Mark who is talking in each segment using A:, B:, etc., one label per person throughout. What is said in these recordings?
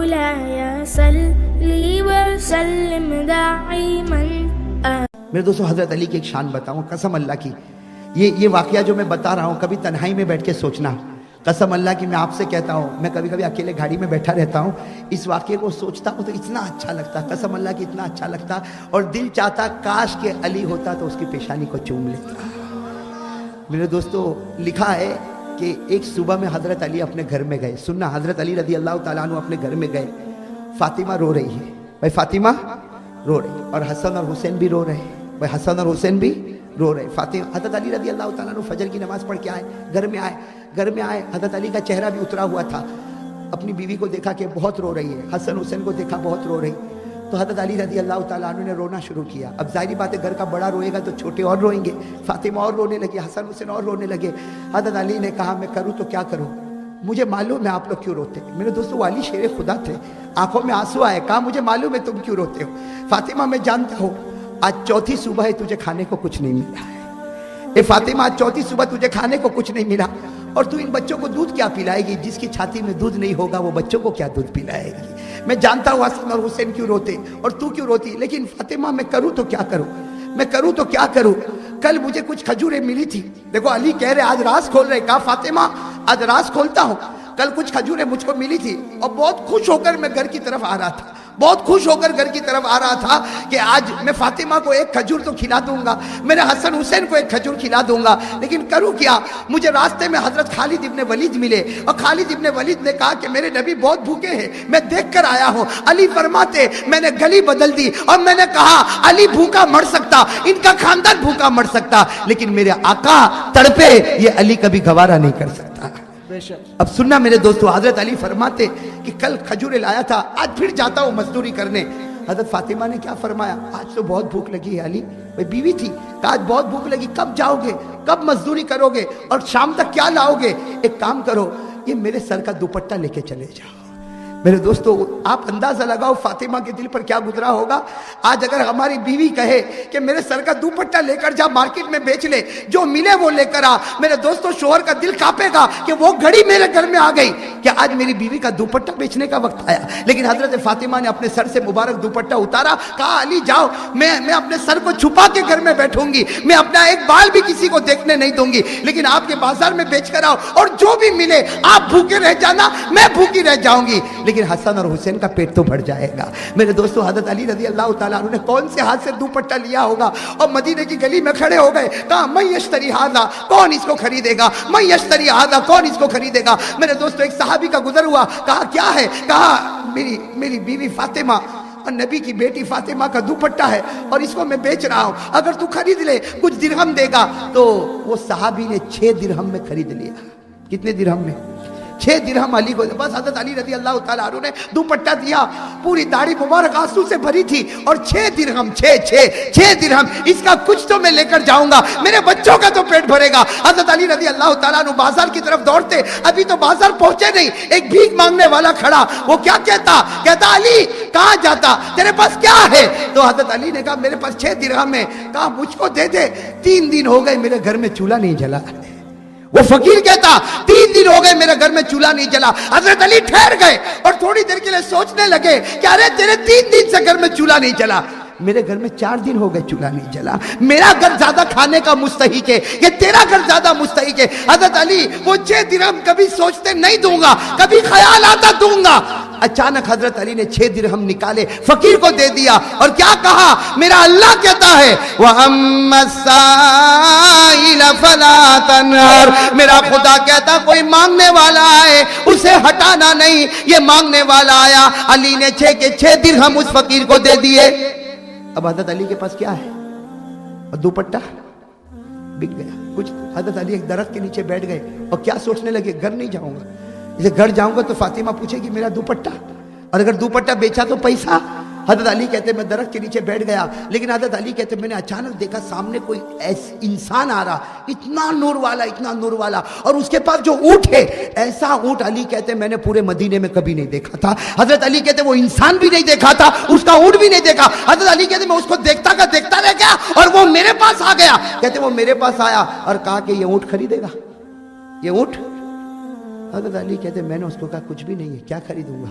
A: مولاي صلي وسلم دائما.
B: میرے دوستو حضرت علی کی ایک شان بتاؤں قسم اللہ کی. یہ واقعہ جو میں بتا رہا ہوں کبھی تنہائی میں بیٹھ کے سوچنا. قسم اللہ کی میں آپ سے کہتا ہوں, میں کبھی کبھی اکیلے گاڑی میں بیٹھا رہتا ہوں, اس واقعے کو سوچتا ہوں تو اتنا اچھا لگتا, قسم اللہ کی اتنا اچھا لگتا, اور دل چاہتا کاش کہ علی ہوتا تو اس کی پیشانی کو چوم لیتا. میرے دوستو لکھا ہے کہ ایک صبح میں حضرت علی اپنے گھر میں گئے. سننا, حضرت علی رضی اللہ تعالیٰ عنہ اپنے گھر میں گئے. فاطمہ رو رہی ہے, بھائی فاطمہ رو رہی, اور حسن اور حسین بھی رو رہے ہیں, بھائی حسن اور حسین بھی رو رہے. فاطمہ, حضرت علی رضی اللہ تعالیٰ عنہ فجر کی نماز پڑھ کے آئے, گھر میں آئے. حضرت علی کا چہرہ بھی اترا ہوا تھا. اپنی بیوی کو دیکھا کہ بہت رو رہی ہے, حسن حسین کو دیکھا بہت رو رہی, تو حضرت علی رضی اللہ تعالیٰ عنہ نے رونا شروع کیا. اب ظاہری بات ہے گھر کا بڑا روئے گا تو چھوٹے اور روئیں گے. فاطمہ اور رونے لگی, حسن حسین اور رونے لگے. حضرت علی نے کہا میں کروں تو کیا کروں, مجھے معلوم ہے آپ لوگ کیوں روتے. میرے دوستو وہ علی شیر خدا تھے, آنکھوں میں آنسو آئے. کہا مجھے معلوم ہے تم کیوں روتے ہو. فاطمہ میں جانتا ہوں آج چوتھی صبح ہے تجھے کھانے کو کچھ نہیں ملا ہے. اے فاطمہ آج چوتھی صبح تجھے کھانے کو کچھ نہیں ملا, اور تو ان بچوں کو دودھ کیا پلائے گی. جس کی چھاتی میں دودھ نہیں ہوگا وہ بچوں کو کیا دودھ پلائے گی. میں جانتا ہوں حسن اور حسین کیوں روتے اور تو کیوں روتی, لیکن فاطمہ میں کروں تو کیا کروں, میں کروں تو کیا کروں. کل مجھے کچھ کھجوریں ملی تھی. دیکھو علی کہہ رہے آج راز کھول رہے. کہا فاطمہ آج راز کھولتا ہوں. کل کچھ کھجوریں مجھ کو ملی تھی اور بہت خوش ہو کر میں گھر کی طرف آ رہا تھا, بہت خوش ہو کر گھر کی طرف آ رہا تھا کہ آج میں فاطمہ کو ایک کھجور تو کھلا دوں گا, میرے حسن حسین کو ایک کھجور کھلا دوں گا. لیکن کروں کیا, مجھے راستے میں حضرت خالد ابن ولید ملے, اور خالد ابن ولید نے کہا کہ میرے نبی بہت بھوکے ہیں, میں دیکھ کر آیا ہوں. علی فرماتے میں نے گلی بدل دی اور میں نے کہا علی بھوکا مر سکتا, ان کا خاندان بھوکا مر سکتا, لیکن میرے آقا تڑپے یہ علی کبھی گوارا نہیں کر سکتا. اب سننا میرے دوستو, حضرت علی فرماتے کہ کل کھجورے لایا تھا, آج پھر جاتا ہوں مزدوری کرنے. حضرت فاطمہ نے کیا فرمایا, آج تو بہت بھوک لگی ہے علی. بھائی بیوی تھی, کہ آج بہت بھوک لگی, کب جاؤ گے, کب مزدوری کرو گے, اور شام تک کیا لاؤ گے. ایک کام کرو, یہ میرے سر کا دوپٹہ لے کے چلے جاؤ. میرے دوستو آپ اندازہ لگاؤ فاطمہ کے دل پر کیا گزرا ہوگا. آج اگر ہماری بیوی کہے کہ میرے سر کا دوپٹہ لے کر جا مارکیٹ میں بیچ لے, جو ملے وہ لے کر آ, میرے دوستو شوہر کا دل کانپے گا کہ وہ گھڑی میرے گھر میں آ گئی کہ آج میری بیوی کا دوپٹہ بیچنے کا وقت آیا. لیکن حضرت فاطمہ نے اپنے سر سے مبارک دوپٹہ اتارا, کہا علی جاؤ, میں اپنے سر کو چھپا کے گھر میں بیٹھوں گی, میں اپنا ایک بال بھی کسی کو دیکھنے نہیں دوں گی, لیکن آپ کے بازار میں بیچ کر آؤ, اور جو بھی ملے آپ بھوکے رہ جانا, میں بھوکی رہ جاؤں گی, لیکن حسن اور حسین کا پیٹ تو بھر جائے گا. میرے دوستو حضرت علی رضی اللہ تعالیٰ عنہ نے کون سے ہاتھ سے دوپٹہ لیا ہوگا, اور مدینے کی گلی میں کھڑے ہو گئے. کہا من یشتری ھذا, کون اس کو خریدے گا, من یشتری ھذا, کون اس کو خریدے گا. میرے دوستو ایک صحابی کا گزر ہوا, کہا کیا ہے, کہا میری بیوی فاطمہ اور نبی کی بیٹی فاطمہ کا دوپٹہ ہے اور اس کو میں بیچ رہا ہوں, اگر تو خرید لے کچھ درہم دے گا. تو وہ صحابی نے 6 درہم میں خرید لیا. کتنے درہم میں, 6 درہم علی کو. بس حضرت علی رضی اللہ تعالیٰ عنہ نے دوپٹہ دیا, پوری داڑھی مبارک آنسو سے بھری تھی, اور 6 درہم, 6 درہم, اس کا کچھ تو میں لے کر جاؤں گا, میرے بچوں کا تو پیٹ بھرے گا. حضرت علی رضی اللہ تعالیٰ عنہ بازار کی طرف دوڑتے, ابھی تو بازار پہنچے نہیں, ایک بھیک مانگنے والا کھڑا. وہ کیا کہتا علی کہاں جاتا, تیرے پاس کیا ہے. تو حضرت علی نے کہا میرے پاس 6 درہم ہے. کہا مجھ کو دے دے, 3 دن ہو گئے میرے گھر میں چولہا نہیں جلا. وہ فقیر کہتا 3 دن ہو گئے میرے گھر میں چولہا نہیں جلا. حضرت علی ٹھہر گئے اور تھوڑی دیر کے لیے سوچنے لگے کہ ارے تیرے 3 دن سے گھر میں چولہا نہیں جلا, میرے گھر میں 4 دن ہو گئے چولہا نہیں جلا. میرا گھر زیادہ کھانے کا مستحق ہے کہ تیرا گھر زیادہ مستحق ہے. حضرت علی وہ 6 درہم کبھی سوچتے نہیں دوں گا, کبھی خیال آتا دوں گا. اچانک حضرت علی نے 6 درہم نکالے, فقیر کو دے دیا, اور کیا کہا, میرا اللہ کہتا ہے وَأَمَّا السَّائِلَ فَلَا تَنْهَرْ, میرا خدا کہتا کوئی مانگنے والا آئے اسے ہٹانا نہیں. یہ مانگنے والا آیا, علی نے 6 کے 6 درہم اس فقیر کو دے دیے. اب حضرت علی کے پاس کیا ہے, اور دوپٹہ بک گیا. کچھ حضرت علی ایک درخت کے نیچے بیٹھ گئے اور کیا سوچنے لگے, گھر نہیں جاؤں گا, جسے گھر جاؤں گا تو فاطمہ پوچھے گی میرا دوپٹہ, اور اگر دوپٹہ بیچا تو پیسہ. حضرت علی کہتے میں درخت کے نیچے بیٹھ گیا, لیکن حضرت علی کہتے میں نے اچانک دیکھا سامنے کوئی انسان آ رہا, اتنا نور والا, اور اس کے پاس جو اونٹ ہے, ایسا اونٹ علی کہتے میں نے پورے مدینے میں کبھی نہیں دیکھا تھا. حضرت علی کہتے وہ انسان بھی نہیں دیکھا تھا, اس کا اونٹ بھی نہیں دیکھا. حضرت علی کہتے میں اس کو دیکھتا رہ گیا, اور وہ میرے پاس آ گیا. کہتے وہ میرے پاس آیا اور کہا کہ یہ اونٹ خریدے گا, یہ اونٹ. حضرت علی کہتے میں نے اس کو کہا کچھ بھی نہیں ہے, کیا خریدوں گا.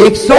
B: 100।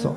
B: 100।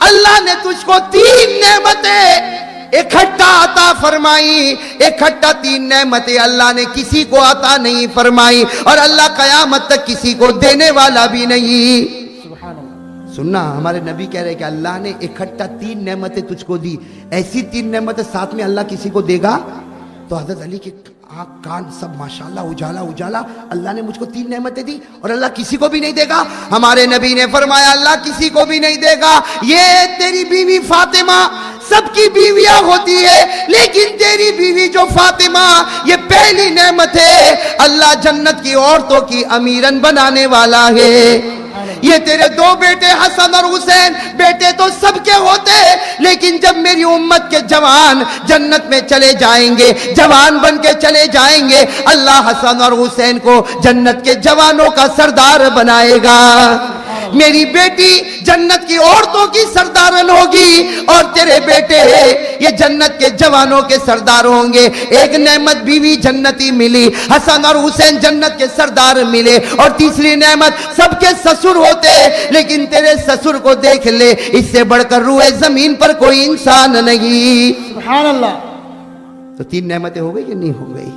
B: اللہ نے تجھ کو 3 نعمتیں اکٹھا عطا فرمائی. اکٹھا 3 نعمتیں اللہ نے کسی کو عطا نہیں فرمائی, اور اللہ قیامت تک کسی کو دینے والا بھی نہیں. سننا, ہمارے نبی کہہ رہے کہ اللہ نے اکٹھا 3 نعمتیں تجھ کو دی. ایسی 3 نعمتیں ساتھ میں اللہ کسی کو دے گا؟ تو حضرت علی کے آنکھ کان سب ماشاءاللہ اجالا اجالا. اللہ نے مجھ کو 3 نعمتیں دی اور اللہ کسی کو بھی نہیں دے گا. ہمارے نبی نے فرمایا اللہ کسی کو بھی نہیں دے گا. یہ تیری بیوی فاطمہ, سب کی بیویاں ہوتی ہے لیکن تیری بیوی جو فاطمہ, یہ پہلی نعمت ہے. اللہ جنت کی عورتوں کی امیرن بنانے والا ہے. یہ تیرے 2 بیٹے حسن اور حسین, بیٹے تو سب کے ہوتے ہیں لیکن جب میری امت کے جوان جنت میں چلے جائیں گے, جوان بن کے چلے جائیں گے, اللہ حسن اور حسین کو جنت کے جوانوں کا سردار بنائے گا. میری بیٹی جنت کی عورتوں کی سردارن ہوگی اور تیرے بیٹے یہ جنت کے جوانوں کے سردار ہوں گے. ایک نعمت بیوی جنتی ملی, حسن اور حسین جنت کے سردار ملے, اور تیسری نعمت سب کے سسر ہوتے لیکن تیرے سسر کو دیکھ لے, اس سے بڑھ کر روح زمین پر کوئی انسان نہیں.
C: سبحان اللہ.
B: تو 3 نعمتیں ہو گئی کہ نہیں ہو گئی؟